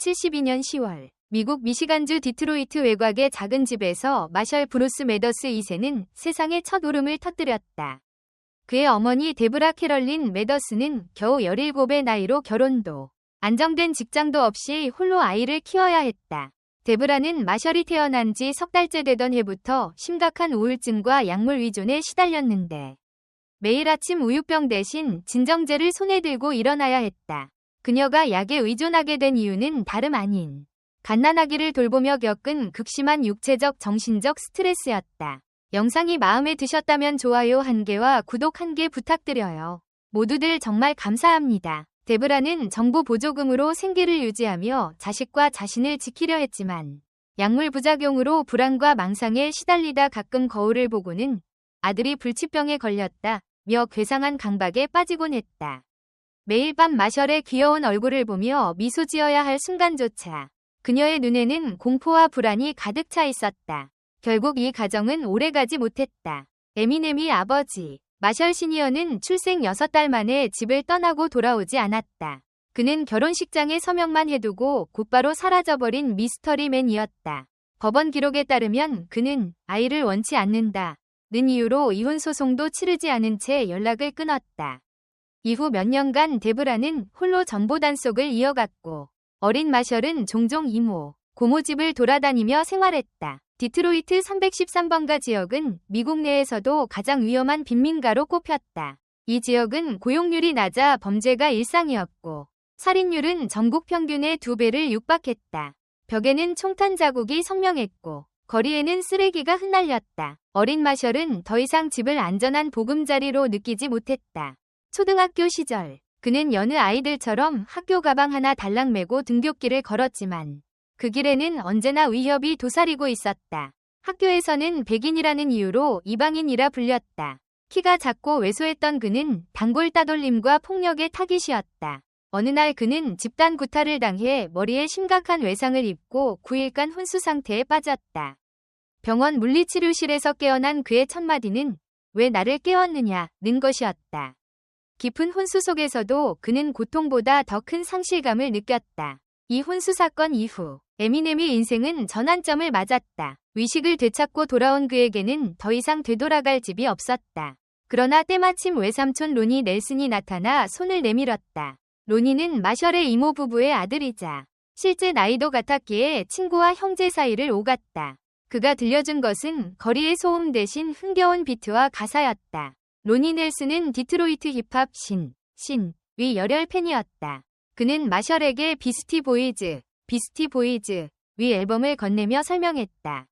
1972년 10월 미국 미시간주 디트로이트 외곽의 작은 집에서 마셜 브루스 매더스 2세는 세상의 첫 울음을 터뜨렸다. 그의 어머니 데브라 캐럴린 매더스는 겨우 17의 나이로 결혼도 안정된 직장도 없이 홀로 아이를 키워야 했다. 데브라는 마셜이 태어난 지 석 달째 되던 해부터 심각한 우울증과 약물 위존에 시달렸는데 매일 아침 우유병 대신 진정제를 손에 들고 일어나야 했다. 그녀가 약에 의존하게 된 이유는 다름 아닌 갓난아기를 돌보며 겪은 극심한 육체적 정신적 스트레스였다. 영상이 마음에 드셨다면 좋아요 1개와 구독 1개 부탁드려요. 모두들 정말 감사합니다. 데브라는 정부 보조금으로 생계를 유지하며 자식과 자신을 지키려 했지만 약물 부작용으로 불안과 망상에 시달리다 가끔 거울을 보고는 아들이 불치병에 걸렸다 며 괴상한 강박에 빠지곤 했다. 매일 밤 마셜의 귀여운 얼굴을 보며 미소 지어야 할 순간조차 그녀의 눈에는 공포와 불안이 가득 차 있었다. 결국 이 가정은 오래가지 못했다. 에미넴이 아버지 마셜 시니어는 출생 6달 만에 집을 떠나고 돌아오지 않았다. 그는 결혼식장에 서명만 해두고 곧바로 사라져버린 미스터리맨이었다. 법원 기록에 따르면 그는 아이를 원치 않는다는 이유로 이혼 소송도 치르지 않은 채 연락을 끊었다. 이후 몇 년간 데브라는 홀로 전보 단속을 이어갔고 어린 마셜은 종종 이모, 고모 집을 돌아다니며 생활했다. 디트로이트 313번가 지역은 미국 내에서도 가장 위험한 빈민가로 꼽혔다. 이 지역은 고용률이 낮아 범죄가 일상이었고 살인율은 전국 평균의 2배를 육박했다. 벽에는 총탄 자국이 선명했고 거리에는 쓰레기가 흩날렸다. 어린 마셜은 더 이상 집을 안전한 보금자리로 느끼지 못했다. 초등학교 시절 그는 여느 아이들처럼 학교 가방 하나 달랑 메고 등굣길을 걸었지만 그 길에는 언제나 위협이 도사리고 있었다. 학교에서는 백인이라는 이유로 이방인이라 불렸다. 키가 작고 왜소했던 그는 단골 따돌림과 폭력의 타깃이었다. 어느 날 그는 집단 구타를 당해 머리에 심각한 외상을 입고 9일간 혼수 상태에 빠졌다. 병원 물리치료실에서 깨어난 그의 첫 마디는 왜 나를 깨웠느냐는 것이었다. 깊은 혼수 속에서도 그는 고통보다 더 큰 상실감을 느꼈다. 이 혼수 사건 이후 에미넴의 인생은 전환점을 맞았다. 위식을 되찾고 돌아온 그에게는 더 이상 되돌아갈 집이 없었다. 그러나 때마침 외삼촌 로니 넬슨이 나타나 손을 내밀었다. 로니는 마셜의 이모 부부의 아들이자 실제 나이도 같았기에 친구와 형제 사이를 오갔다. 그가 들려준 것은 거리의 소음 대신 흥겨운 비트와 가사였다. 로니 넬슨은 디트로이트 힙합 위 열혈 팬이었다. 그는 마셜에게 비스티 보이즈 위 앨범을 건네며 설명했다.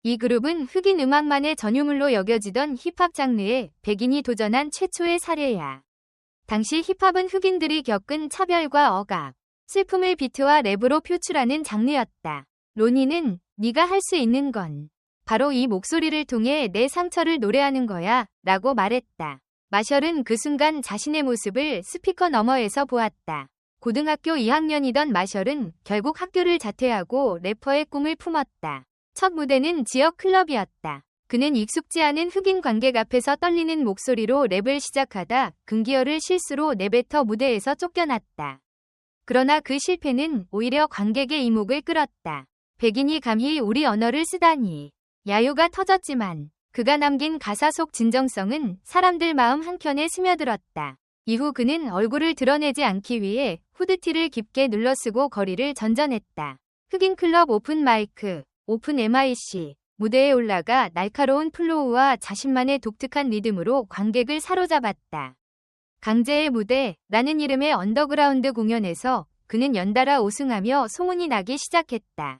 이 그룹은 흑인 음악만의 전유물로 여겨지던 힙합 장르에 백인이 도전한 최초의 사례야. 당시 힙합은 흑인들이 겪은 차별과 억압, 슬픔을 비트와 랩으로 표출하는 장르였다. 로니는 네가 할 수 있는 건 바로 이 목소리를 통해 내 상처를 노래하는 거야 라고 말했다. 마셜은 그 순간 자신의 모습을 스피커 너머에서 보았다. 고등학교 2학년이던 마셜은 결국 학교를 자퇴하고 래퍼의 꿈을 품었다. 첫 무대는 지역 클럽이었다. 그는 익숙지 않은 흑인 관객 앞에서 떨리는 목소리로 랩을 시작하다 금기어를 실수로 내뱉어 무대에서 쫓겨났다. 그러나 그 실패는 오히려 관객의 이목을 끌었다. 백인이 감히 우리 언어를 쓰다니. 야유가 터졌지만 그가 남긴 가사 속 진정성은 사람들 마음 한켠에 스며들었다. 이후 그는 얼굴을 드러내지 않기 위해 후드티를 깊게 눌러쓰고 거리를 전전했다. 흑인 클럽 오픈 마이크, 오픈 MIC, 무대에 올라가 날카로운 플로우와 자신만의 독특한 리듬으로 관객을 사로잡았다. 강제의 무대라는 이름의 언더그라운드 공연에서 그는 연달아 우승하며 소문이 나기 시작했다.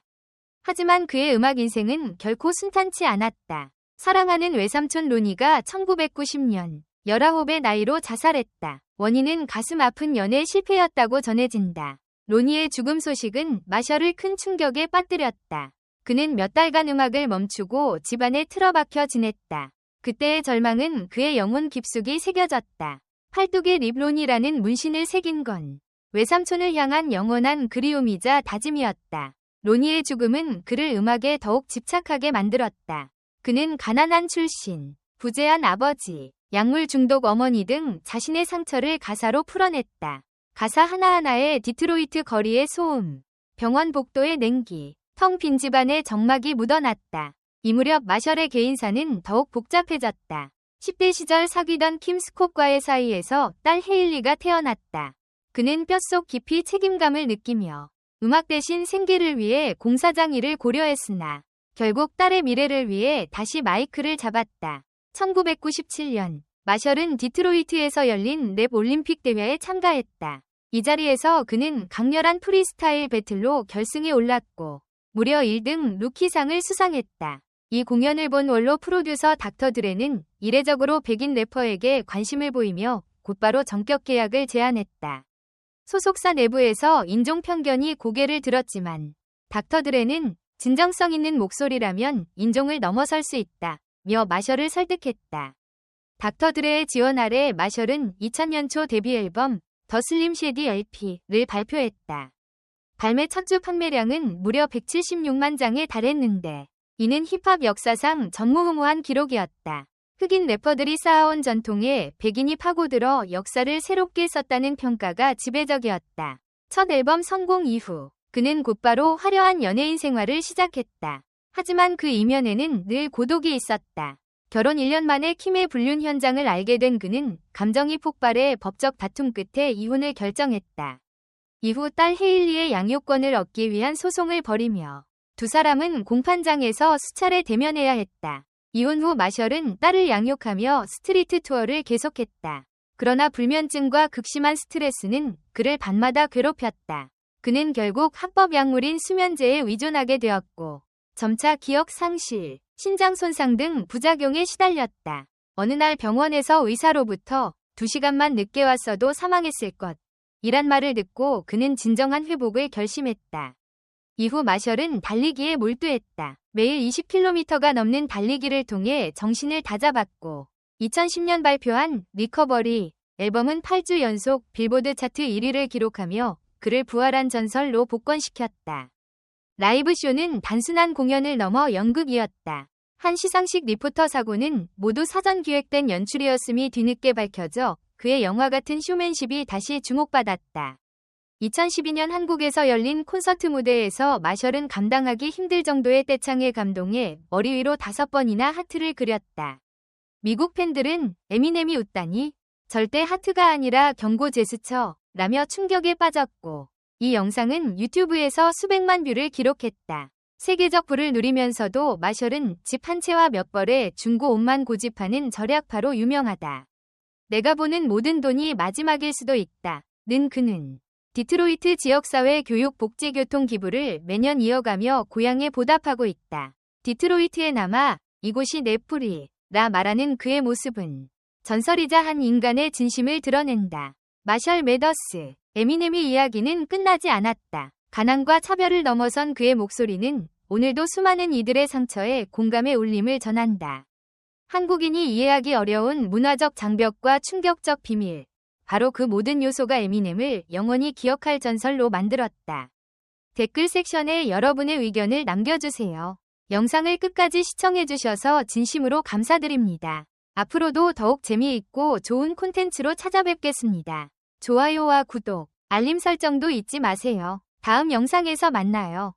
하지만 그의 음악 인생은 결코 순탄치 않았다. 사랑하는 외삼촌 로니가 1990년 19의 나이로 자살했다. 원인은 가슴 아픈 연애 실패였다고 전해진다. 로니의 죽음 소식은 마셜을 큰 충격에 빠뜨렸다. 그는 몇 달간 음악을 멈추고 집안에 틀어박혀 지냈다. 그때의 절망은 그의 영혼 깊숙이 새겨졌다. 팔뚝에 립론이라는 문신을 새긴 건 외삼촌을 향한 영원한 그리움이자 다짐이었다. 로니의 죽음은 그를 음악에 더욱 집착하게 만들었다. 그는 가난한 출신, 부재한 아버지, 약물 중독 어머니 등 자신의 상처를 가사로 풀어냈다. 가사 하나하나에 디트로이트 거리의 소음, 병원 복도의 냉기, 텅 빈 집안에 적막이 묻어났다. 이 무렵 마셜의 개인사는 더욱 복잡해졌다. 10대 시절 사귀던 킴 스콧과의 사이에서 딸 헤일리가 태어났다. 그는 뼛속 깊이 책임감을 느끼며 음악 대신 생계를 위해 공사장 일을 고려했으나 결국 딸의 미래를 위해 다시 마이크를 잡았다. 1997년 마셜은 디트로이트에서 열린 랩 올림픽 대회에 참가했다. 이 자리에서 그는 강렬한 프리스타일 배틀로 결승에 올랐고 무려 1등 루키상을 수상했다. 이 공연을 본 원로 프로듀서 닥터 드레는 이례적으로 백인 래퍼에게 관심을 보이며 곧바로 전격 계약을 제안했다. 소속사 내부에서 인종 편견이 고개를 들었지만 닥터 드레는 진정성 있는 목소리라면 인종을 넘어설 수 있다며 마셜을 설득했다. 닥터 드레의 지원 아래 마셜은 2000년 초 데뷔 앨범 더 슬림 쉐디 LP를 발표했다. 발매 첫 주 판매량은 무려 176만 장에 달했는데 이는 힙합 역사상 전무후무한 기록이었다. 흑인 래퍼들이 쌓아온 전통에 백인이 파고들어 역사를 새롭게 썼다는 평가가 지배적이었다. 첫 앨범 성공 이후 그는 곧바로 화려한 연예인 생활을 시작했다. 하지만 그 이면에는 늘 고독이 있었다. 결혼 1년 만에 킴의 불륜 현장을 알게 된 그는 감정이 폭발해 법적 다툼 끝에 이혼을 결정했다. 이후 딸 헤일리의 양육권을 얻기 위한 소송을 벌이며 두 사람은 공판장에서 수차례 대면해야 했다. 이혼 후 마셜은 딸을 양육하며 스트리트 투어를 계속했다. 그러나 불면증과 극심한 스트레스는 그를 밤마다 괴롭혔다. 그는 결국 합법 약물인 수면제에 의존하게 되었고 점차 기억 상실, 신장 손상 등 부작용에 시달렸다. 어느 날 병원에서 의사로부터 2시간만 늦게 왔어도 사망했을 것 이란 말을 듣고 그는 진정한 회복을 결심했다. 이후 마셜은 달리기에 몰두했다. 매일 20km가 넘는 달리기를 통해 정신을 다잡았고 2010년 발표한 리커버리 앨범은 8주 연속 빌보드 차트 1위를 기록하며 그를 부활한 전설로 복권시켰다. 라이브 쇼는 단순한 공연을 넘어 연극이었다. 한 시상식 리포터 사고는 모두 사전 기획된 연출이었음이 뒤늦게 밝혀져 그의 영화 같은 쇼맨십이 다시 주목받았다. 2012년 한국에서 열린 콘서트 무대에서 마셜은 감당하기 힘들 정도의 떼창에 감동해 머리 위로 5번이나 하트를 그렸다. 미국 팬들은 에미넴이 웃다니 절대 하트가 아니라 경고 제스처 라며 충격에 빠졌고 이 영상은 유튜브에서 수백만 뷰를 기록했다. 세계적 부를 누리면서도 마셜은 집 한 채와 몇 벌의 중고 옷만 고집하는 절약파로 유명하다. 내가 보는 모든 돈이 마지막일 수도 있다. 는 그는 디트로이트 지역사회 교육 복지 교통 기부를 매년 이어가며 고향에 보답하고 있다. 디트로이트에 남아 이곳이 내 뿌리라 말하는 그의 모습은 전설이자 한 인간의 진심을 드러낸다. 마셜 매더스, 에미넴의 이야기는 끝나지 않았다. 가난과 차별을 넘어선 그의 목소리는 오늘도 수많은 이들의 상처에 공감의 울림을 전한다. 한국인이 이해하기 어려운 문화적 장벽과 충격적 비밀, 바로 그 모든 요소가 에미넴을 영원히 기억할 전설로 만들었다. 댓글 섹션에 여러분의 의견을 남겨주세요. 영상을 끝까지 시청해주셔서 진심으로 감사드립니다. 앞으로도 더욱 재미있고 좋은 콘텐츠로 찾아뵙겠습니다. 좋아요와 구독, 알림 설정도 잊지 마세요. 다음 영상에서 만나요.